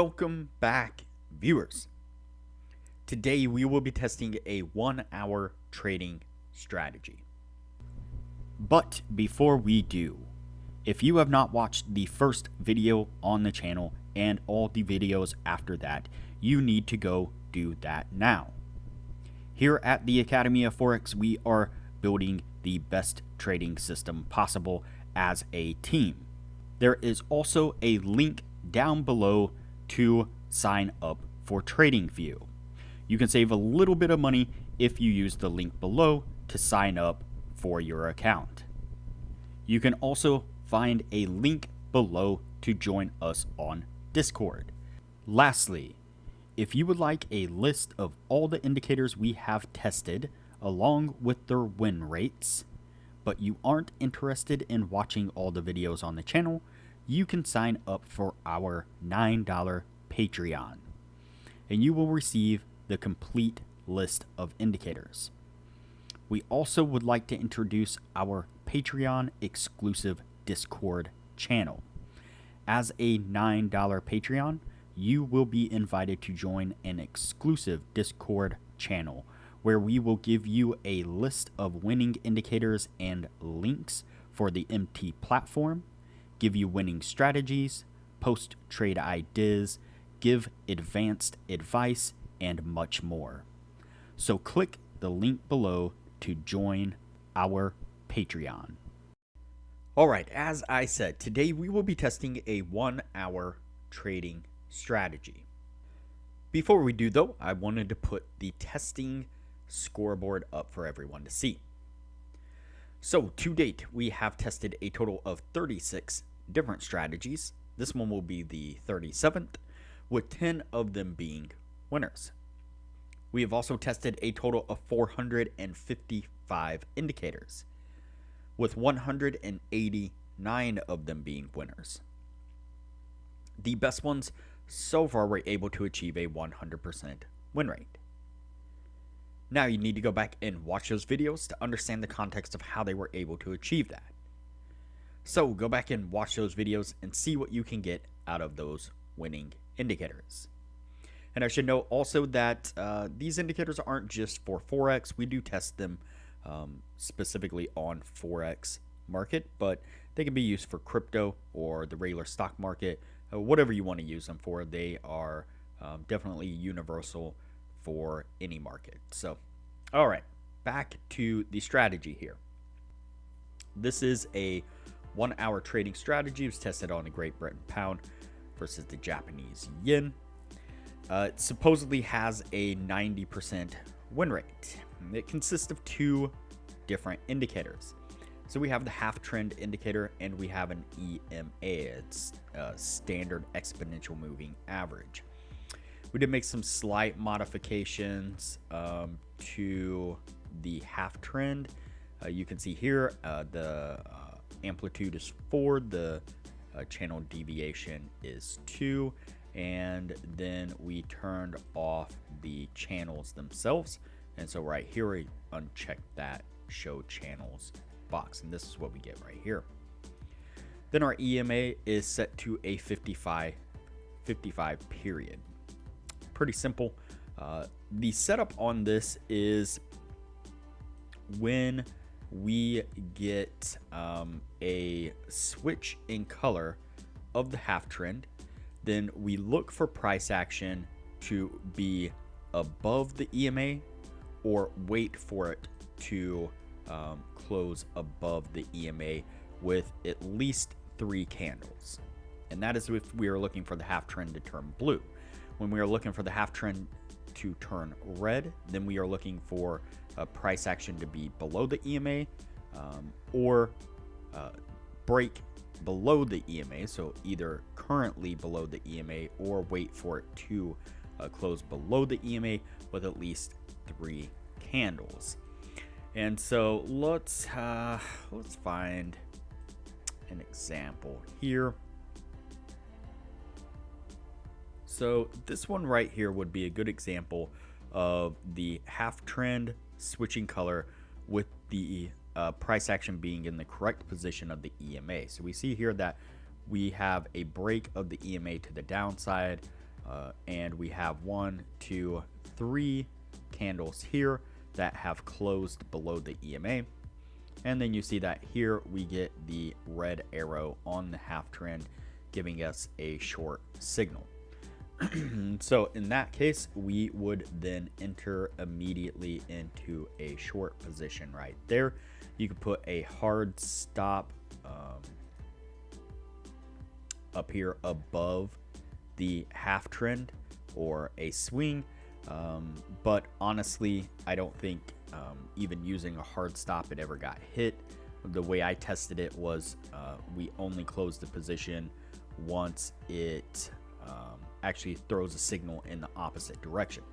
Welcome back, viewers. Today we will be testing a 1-hour trading strategy. But before we do, if you have not watched the first video on the channel and all the videos after that, you need to go do that now. Here at the Academy of Forex, we are building the best trading system possible as a team. There is also a link down below to sign up for TradingView. You can save a little bit of money if you use the link below to sign up for your account. You can also find a link below to join us on Discord. Lastly, if you would like a list of all the indicators we have tested along with their win rates, but you aren't interested in watching all the videos on the channel, you can sign up for our $9 Patreon, and you will receive the complete list of indicators. We also would like to introduce our Patreon exclusive Discord channel. As a $9 Patreon, you will be invited to join an exclusive Discord channel where we will give you a list of winning indicators and links for the MT platform, give you winning strategies, post trade ideas, give advanced advice, and much more. So click the link below to join our Patreon. Alright, as I said, today we will be testing a 1-hour trading strategy. Before we do though, I wanted to put the testing scoreboard up for everyone to see. So to date, we have tested a total of 36 different strategies. This one will be the 37th, with 10 of them being winners. We have also tested a total of 455 indicators, with 189 of them being winners. The best ones so far were able to achieve a 100% win rate. Now you need to go back and watch those videos to understand the context of how they were able to achieve that. So go back and watch those videos and see what you can get out of those winning indicators. And I should note also that these indicators aren't just for Forex. We do test them specifically on Forex market, but they can be used for crypto or the regular stock market, whatever you want to use them for. They are definitely universal for any market. So, all right, back to the strategy here. This is a 1-hour trading strategy. It was tested on the Great Britain pound versus the Japanese yen. It supposedly has a 90% win rate. It consists of two different indicators. So we have the half trend indicator and we have an EMA. It's a standard exponential moving average. We did make some slight modifications to the half trend. You can see here the amplitude is 4, the channel deviation is 2, and then we turned off the channels themselves. And so right here we uncheck that show channels box, and this is what we get right here. Then our EMA is set to a 55 period. Pretty simple. The setup on this is when we get a switch in color of the half trend, then we look for price action to be above the EMA or wait for it to close above the EMA with at least 3 candles. And that is if we are looking for the half trend to turn blue. When we are looking for the half trend to turn red, then we are looking for a price action to be below the EMA or break below the EMA, so either currently below the EMA or wait for it to close below the EMA with at least 3 candles. And so let's find an example here. So this one right here would be a good example of the half trend switching color with the price action being in the correct position of the EMA. So we see here that we have a break of the EMA to the downside, and we have 1, 2, 3 candles here that have closed below the EMA. And then you see that here we get the red arrow on the half trend, giving us a short signal. So in that case, we would then enter immediately into a short position right there. You could put a hard stop up here above the half trend or a swing. But honestly, I don't think even using a hard stop it ever got hit. The way I tested it was we only closed the position once it actually throws a signal in the opposite direction.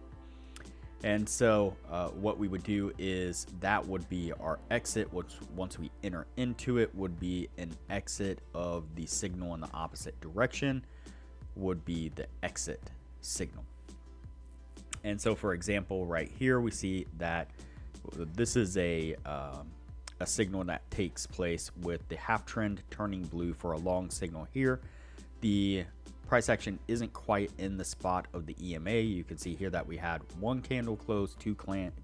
And so what we would do is that would be our exit, which once we enter into it would be an exit of the signal in the opposite direction, would be the exit signal. And so for example, right here we see that this is a signal that takes place with the half trend turning blue for a long signal here. The price action isn't quite in the spot of the EMA. You can see here that we had one candle close, two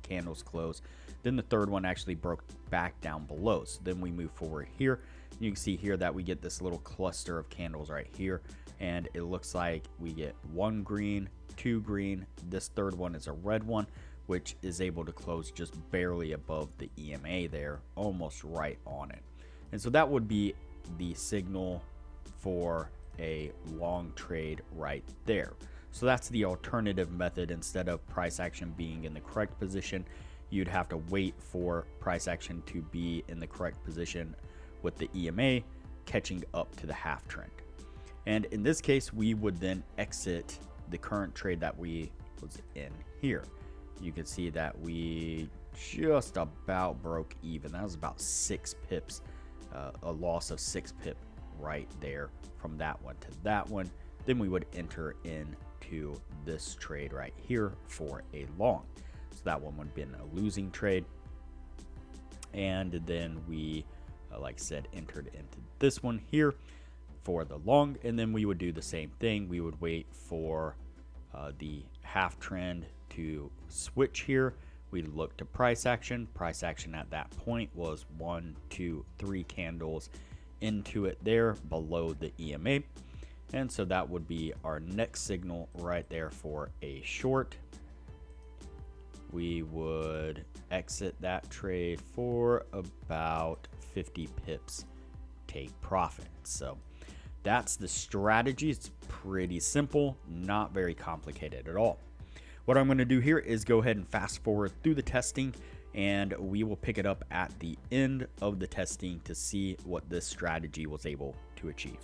candles close, then the third one actually broke back down below. So then we move forward here. You can see here that we get this little cluster of candles right here, and it looks like we get one green, two green, this third one is a red one, which is able to close just barely above the EMA there, almost right on it. And so that would be the signal for a long trade right there. So that's the alternative method. Instead of price action being in the correct position, you'd have to wait for price action to be in the correct position with the EMA catching up to the half trend. And in this case, we would then exit the current trade that we was in here. You can see that we just about broke even. That was about 6 pips, a loss of 6 pip right there from that one to that one. Then we would enter into this trade right here for a long. So that one would have been a losing trade. And then we, like I said, entered into this one here for the long. And then we would do the same thing. We would wait for the half trend to switch here. We look to price action. Price action at that point was 1, 2, 3 candles into it there below the EMA. And so that would be our next signal right there for a short. We would exit that trade for about 50 pips, take profit. So that's the strategy. It's pretty simple, not very complicated at all. What I'm going to do here is go ahead and fast forward through the testing, and we will pick it up at the end of the testing to see what this strategy was able to achieve.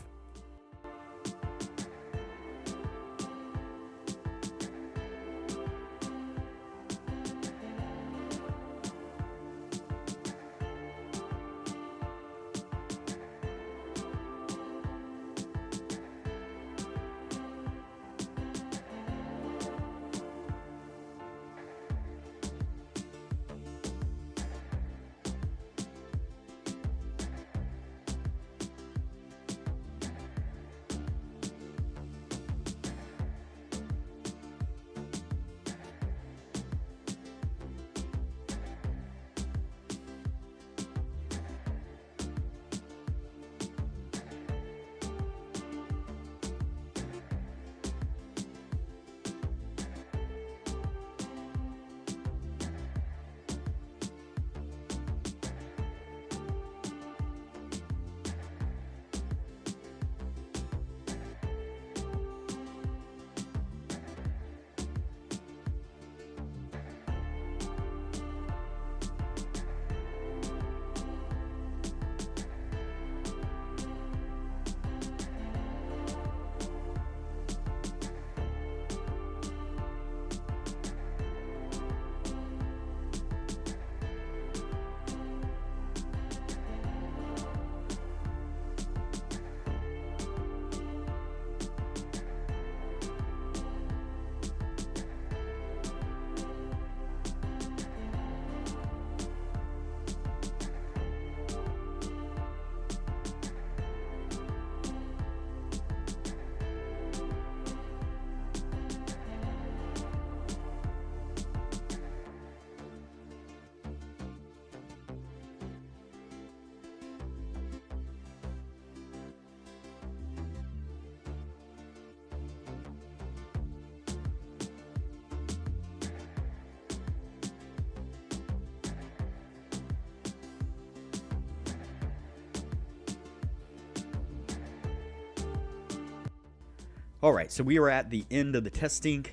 Alright, so we are at the end of the testing.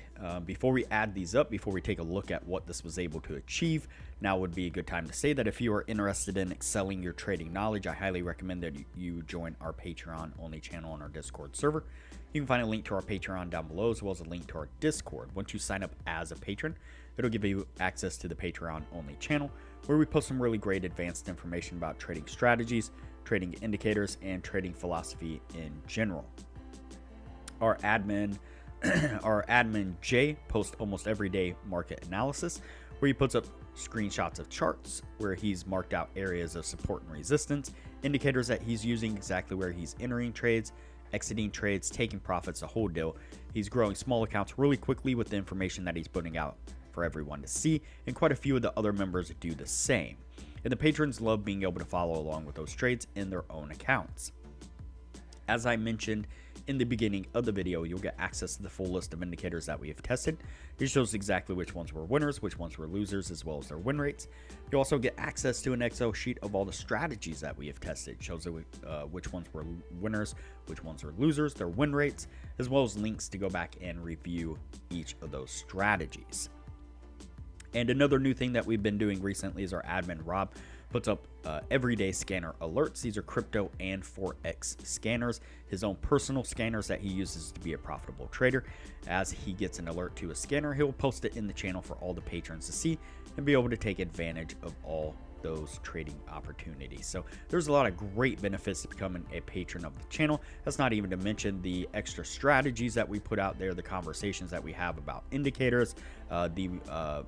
Before we add these up, before we take a look at what this was able to achieve, now would be a good time to say that if you are interested in excelling your trading knowledge, I highly recommend that you join our Patreon only channel on our Discord server. You can find a link to our Patreon down below, as well as a link to our Discord. Once you sign up as a patron, it'll give you access to the Patreon only channel, where we post some really great advanced information about trading strategies, trading indicators, and trading philosophy in general. Our admin Jay posts almost everyday market analysis, where he puts up screenshots of charts where he's marked out areas of support and resistance, indicators that he's using, exactly where he's entering trades, exiting trades, taking profits, the whole deal. He's growing small accounts really quickly with the information that he's putting out for everyone to see, and quite a few of the other members do the same. And the patrons love being able to follow along with those trades in their own accounts. As I mentioned in the beginning of the video, you'll get access to the full list of indicators that we have tested. It shows exactly which ones were winners, which ones were losers, as well as their win rates. You also get access to an Excel sheet of all the strategies that we have tested. It shows which ones were winners, which ones were losers, their win rates, as well as links to go back and review each of those strategies. And another new thing that we've been doing recently is our admin Rob puts up everyday scanner alerts. These are crypto and Forex scanners, his own personal scanners that he uses to be a profitable trader. As he gets an alert to a scanner, he'll post it in the channel for all the patrons to see and be able to take advantage of all those trading opportunities. So there's a lot of great benefits to becoming a patron of the channel. That's not even to mention the extra strategies that we put out there, the conversations that we have about indicators, the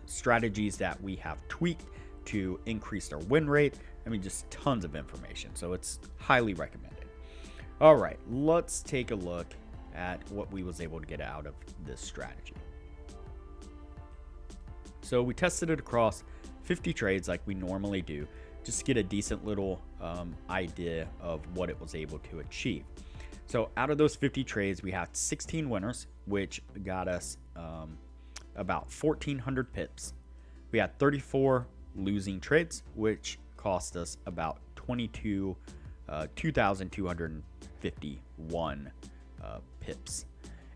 strategies that we have tweaked to increase their win rate. I mean, just tons of information. So it's highly recommended. All right, let's take a look at what we was able to get out of this strategy. So we tested it across 50 trades like we normally do, just to get a decent little idea of what it was able to achieve. So out of those 50 trades, we had 16 winners, which got us about 1,400 pips. We had 34 losing trades, which cost us about 2,251 pips.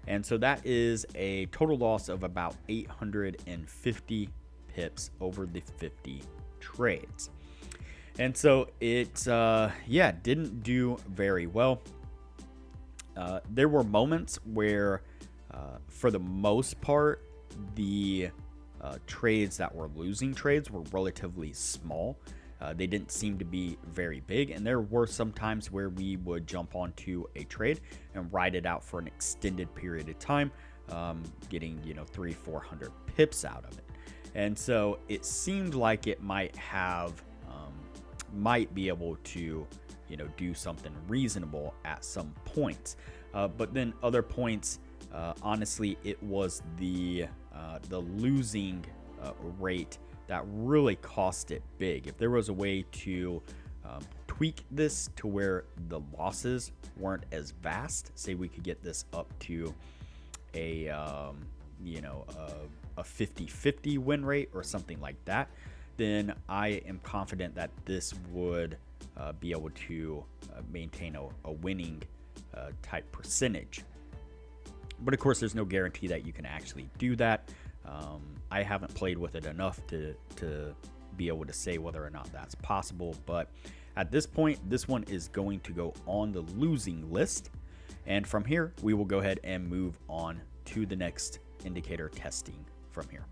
And so that is a total loss of about 850 pips over the 50 trades. And so it didn't do very well. There were moments where for the most part the trades that were losing trades were relatively small. They didn't seem to be very big, and there were some times where we would jump onto a trade and ride it out for an extended period of time, getting 300-400 pips out of it. And so it seemed like it might be able to do something reasonable at some points, but then other points, honestly, it was the losing rate that really cost it big. If there was a way to tweak this to where the losses weren't as vast, say we could get this up to a 50-50 win rate or something like that, then I am confident that this would be able to maintain a winning type percentage. But of course, there's no guarantee that you can actually do that. I haven't played with it enough to be able to say whether or not that's possible. But at this point, this one is going to go on the losing list. And from here, we will go ahead and move on to the next indicator testing from here.